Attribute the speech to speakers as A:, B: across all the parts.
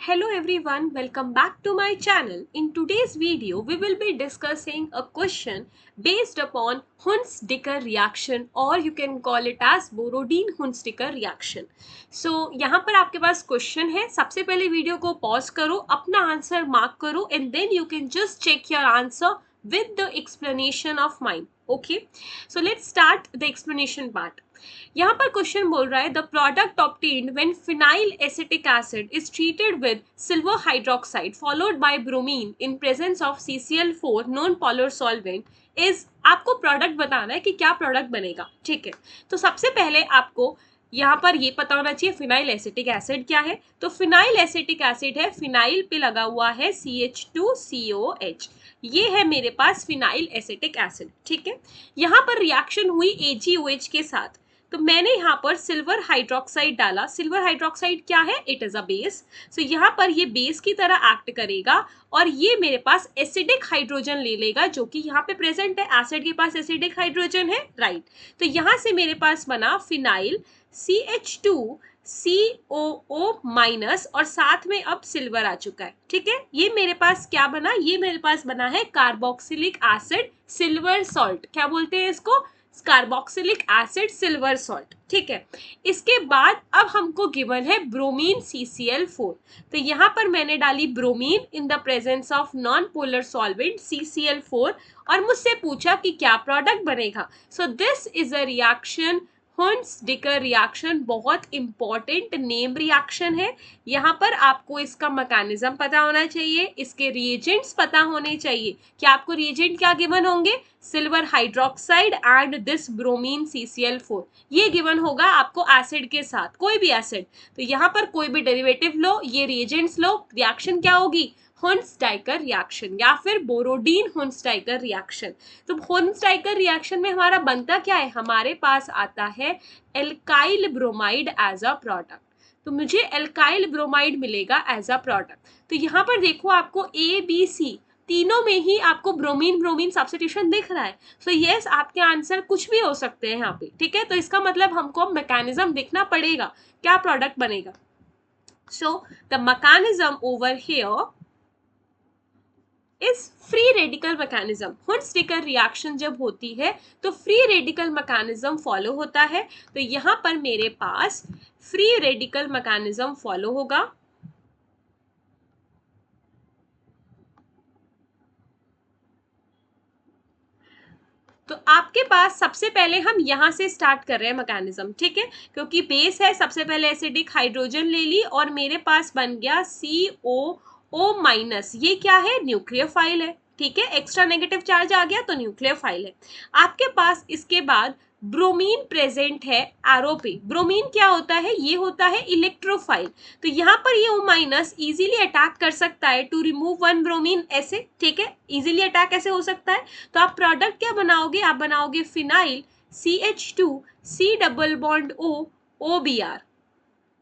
A: Hello everyone, welcome back to my channel. In today's video, we will be discussing a question based upon Hunts-Dicker reaction or you can call it as Borodin-Hunts-Dicker reaction. So यहाँ पर आपके पास question है. सबसे पहले video को pause करो, अपना answer mark करो and then you can just check your answer with the explanation of mine. Okay, so let's start the explanation part. यहाँ पर क्वेश्चन बोल रहा है the product obtained when phenyl acetic acid is treated with silver hydroxide followed by bromine in presence of CCl4 non polar solvent is. आपको product बताना है कि क्या प्रोडक्ट बनेगा. ठीक है, तो सबसे पहले आपको यहाँ पर ये पता होना चाहिए फिनाइल एसिटिक एसिड क्या है. तो फिनाइल एसिटिक एसिड है, फिनाइल पे लगा हुआ है CH2COH. ये है मेरे पास फिनाइल एसिटिक एसिड. ठीक है, यहाँ पर रिएक्शन हुई AgOH के साथ, तो मैंने यहाँ पर सिल्वर हाइड्रोक्साइड डाला. सिल्वर हाइड्रोक्साइड क्या है? It is a base. So यहाँ पर ये बेस की तरह एक्ट करेगा और ये मेरे पास एसिडिक हाइड्रोजन ले लेगा जो कि यहाँ पे प्रेजेंट है. एसिड के पास एसिडिक हाइड्रोजन है, राइट. तो यहाँ से मेरे पास बना फिनाइल CH2COO माइनस और साथ में अब सिल्वर आ चुका है. ठीक है, ये मेरे पास क्या बना? ये मेरे पास बना है कार्बोक्सिलिक एसिड सिल्वर सॉल्ट. क्या बोलते हैं इसको? Carboxylic acid silver salt. ठीक है, इसके बाद अब हमको गिवन है ब्रोमीन CCl4. तो यहाँ पर मैंने डाली bromine in the presence of non polar solvent CCl4 और मुझसे पूछा कि क्या प्रोडक्ट बनेगा. So this is a reaction Hunsdiecker reaction. बहुत इंपॉर्टेंट नेम रिएक्शन है. यहाँ पर आपको इसका मैकेनिज्म पता होना चाहिए, इसके रिएजेंट्स पता होने चाहिए. कि आपको रिएजेंट क्या गिवन होंगे? Silver hydroxide and this bromine CCl4. ये गिवन होगा आपको एसिड के साथ, कोई भी एसिड. तो यहाँ पर कोई भी डेरिवेटिव लो, ये रिएजेंट्स लो, रिएक्शन क्या होगी? हुंट्स-डाइकर रिएक्शन या फिर बोरोडीन हुंट्स-डाइकर रिएक्शन. तो हुंट्स-डाइकर रिएक्शन में हमारा बनता क्या है? हमारे पास आता है alkyl bromide as a product. तो मुझे एल्काइल ब्रोमाइड मिलेगा एज अ प्रोडक्ट. तो यहाँ पर देखो आपको ABC तीनों में ही आपको ब्रोमीन ब्रोमीन सब्स्टिट्यूशन दिख रहा है. सो यस, आपके आंसर कुछ भी हो सकते हैं यहाँ पे. ठीक है, तो इसका मतलब हमको मैकेनिज्म देखना पड़ेगा क्या प्रोडक्ट बनेगा. So the mechanism over here इस फ्री रेडिकल मैकेनिज्म. हुंट्स-डिकर रिएक्शन जब होती है तो फ्री रेडिकल मैकेनिज्म फॉलो होता है. तो यहाँ पर मेरे पास फ्री रेडिकल मैकेनिज्म फॉलो होगा. तो आपके पास सबसे पहले हम यहाँ से स्टार्ट कर रहे हैं मैकेनिज्म. ठीक है, क्योंकि बेस है, सबसे पहले एसिडिक हाइड्रोजन ले ली और मेरे पास बन गया COO माइनस. ये क्या है? न्यूक्लियोफाइल है. ठीक है, एक्स्ट्रा नेगेटिव चार्ज आ गया तो न्यूक्लियोफाइल है. आपके पास इसके बाद ब्रोमीन प्रेजेंट है एरो पे. ब्रोमीन क्या होता है? ये होता है इलेक्ट्रोफाइल. तो यहाँ पर ये O माइनस इजीली अटैक कर सकता है टू रिमूव वन ब्रोमीन ऐसे. ठीक है, इजीली अटैक ऐसे हो सकता है. तो आप प्रोडक्ट क्या बनाओगे? आप बनाओगे phenyl CH2C double bond O OBr.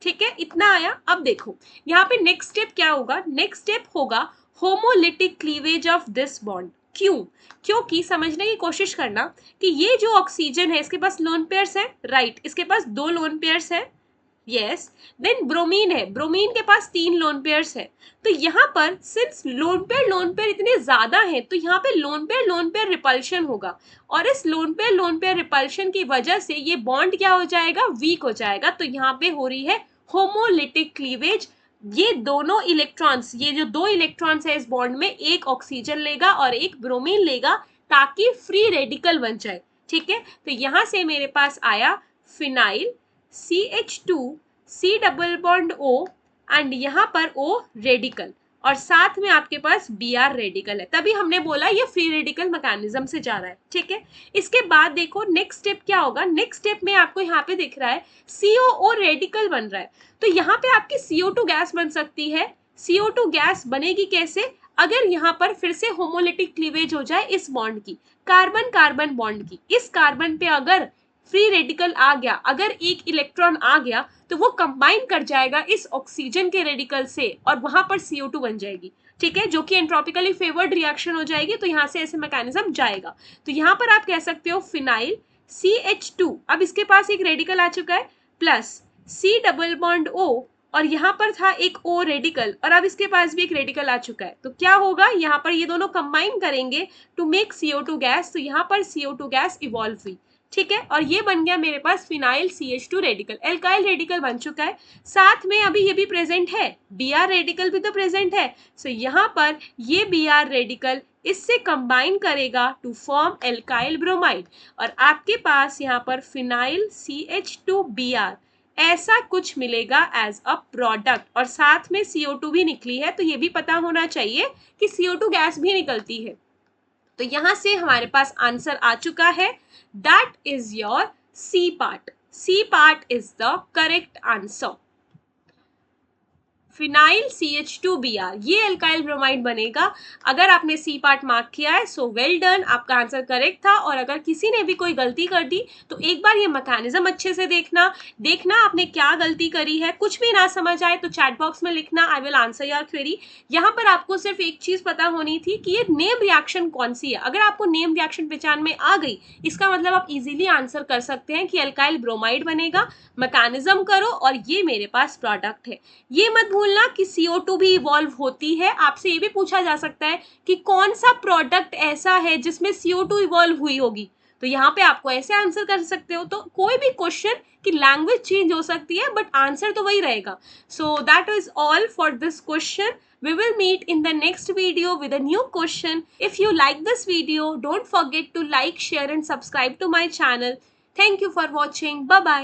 A: ठीक है, इतना आया. अब देखो यहाँ पे नेक्स्ट स्टेप क्या होगा? नेक्स्ट स्टेप होगा homolytic cleavage of this bond. क्यों? क्योंकि समझने की कोशिश करना कि ये जो ऑक्सीजन है इसके पास लोन पेयर्स है, राइट. इसके पास 2 लोन पेयर्स है, यस. देन ब्रोमीन है, ब्रोमीन के पास 3 लोन पेयर्स है. तो यहाँ पर सिंस लोन पेयर इतने ज्यादा हैं तो यहाँ पे लोन पेयर रिपल्शन होगा और इस लोन पेयर रिपल्शन की वजह से ये बॉन्ड क्या हो जाएगा? वीक हो जाएगा. तो यहाँ पे हो रही है होमोलिटिक क्लीवेज. ये दोनों इलेक्ट्रॉन्स, ये जो 2 इलेक्ट्रॉन्स है इस बॉन्ड में, एक ऑक्सीजन लेगा और एक ब्रोमीन लेगा ताकि फ्री रेडिकल बन जाए. ठीक है, तो यहाँ से मेरे पास आया phenyl CH2C double bond O and यहाँ पर O रेडिकल और साथ में आपके पास Br रेडिकल है. तभी हमने बोला ये फ्री रेडिकल मैकेनिज्म से जा रहा है. ठीक है, इसके बाद देखो नेक्स्ट स्टेप क्या होगा. नेक्स्ट स्टेप में आपको यहाँ पे दिख रहा है COO रेडिकल बन रहा है. तो यहाँ पे आपकी CO2 गैस बन सकती है. CO2 गैस बनेगी कैसे? अगर यहाँ पर फिर से होमोलिटिक क्लीवेज हो जाए इस बॉन्ड की, कार्बन कार्बन बॉन्ड की. इस कार्बन पे अगर फ्री रेडिकल आ गया, अगर एक इलेक्ट्रॉन आ गया तो वो कंबाइन कर जाएगा इस ऑक्सीजन के रेडिकल से और वहां पर CO2 बन जाएगी. ठीक है, जो कि एंट्रोपिकली फेवर्ड रिएक्शन हो जाएगी. तो यहाँ से ऐसे मैकेनिज्म जाएगा. तो यहाँ पर आप कह सकते हो फिनाइल CH2, अब इसके पास एक रेडिकल आ चुका है, plus C double bond O और यहाँ पर था एक O रेडिकल और अब इसके पास भी एक रेडिकल आ चुका है, तो क्या होगा, यहाँ पर ये दोनों कंबाइन करेंगे टू मेक CO2 गैस, तो यहाँ पर CO2 गैस इवॉल्व हुई, ठीक है, और ये बन गया मेरे पास phenyl CH2 radical, alkyl radical बन चुका है। साथ में अभी ये भी प्रेजेंट है, Br रेडिकल भी तो प्रेजेंट है, सो यहाँ पर ये Br रेडिकल इससे कंबाइन करेगा टू फॉर्म एल्काइल ब्रोमाइड और आपके पास यहाँ पर फिनाइल CH2Br ऐसा कुछ मिलेगा एज अ प्रोडक्ट, और साथ में CO2 भी निकली है, तो ये भी पता होना चाहिए कि CO2 गैस भी निकलती है। तो यहां से हमारे पास आंसर आ चुका है, that is your C part, C part is the correct answer. Phenyl CH2Br ये एल्काइल ब्रोमाइड बनेगा। अगर आपने सी पार्ट मार्क किया है सो वेल डन, आपका आंसर करेक्ट था। और अगर किसी ने भी कोई गलती कर दी तो एक बार ये मैकेनिज्म अच्छे से देखना आपने क्या गलती करी है। कुछ भी ना समझ आए तो चैट बॉक्स में लिखना, I will answer your query. यहाँ पर आपको सिर्फ एक चीज पता होनी थी कि ये नेम रिएक्शन कौन सी है। अगर आपको नेम रिएक्शन पहचान में आ गई, इसका मतलब आप इजीली आंसर कर सकते हैं कि एल्काइल ब्रोमाइड बनेगा। मैकेनिज्म करो और ये मेरे पास प्रोडक्ट है। ये मत भूलना कि CO2 भी इवॉल्व होती है। आपसे ये भी पूछा जा सकता है कि कौन सा प्रोडक्ट ऐसा है जिसमें CO2 इवॉल्व हुई होगी, तो यहाँ पे आपको ऐसे आंसर कर सकते हो। तो कोई भी क्वेश्चन की लैंग्वेज चेंज हो सकती है बट आंसर तो वही रहेगा। So that is all for this question. We will meet in the next video with a new question. If you like this video, don't forget to like, share and subscribe to my channel. Thank you for watching. Bye bye.